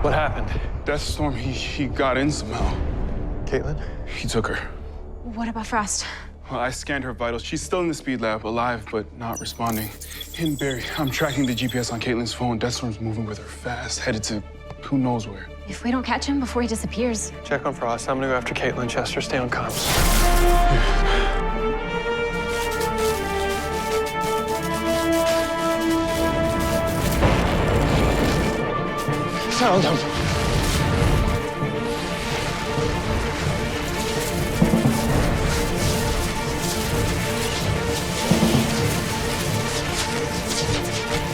What happened? Death Storm, he got in somehow. Caitlin? He took her. What about Frost? Well, I scanned her vitals. She's still in the speed lab, alive, but not responding. Hidden Barry, I'm tracking the GPS on Caitlin's phone. Deathstorm's moving with her fast, headed to who knows where. If we don't catch him before he disappears. Check on Frost. I'm gonna go after Caitlin. Chester, stay on comms. Found him.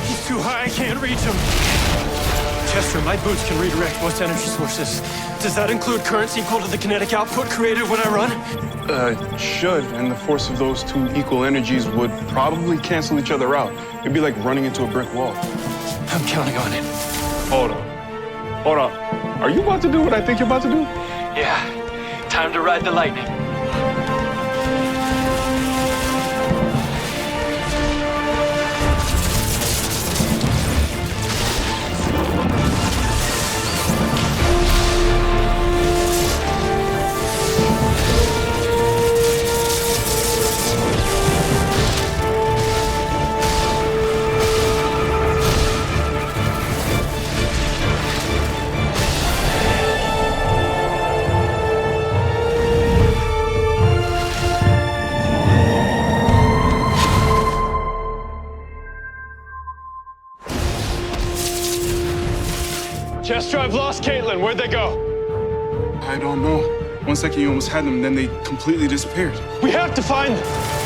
He's too high, I can't reach him. Chester, my boots can redirect most energy sources. Does that include currents equal to the kinetic output created when I run? Should, and the force of those two equal energies would probably cancel each other out. It'd be like running into a brick wall. I'm counting on it. Hold on. Hold on. Are you about to do what I think you're about to do? Yeah, time to ride the lightning. Chester, I've lost Caitlin. Where'd they go? I don't know. 1 second you almost had them, then they completely disappeared. We have to find them.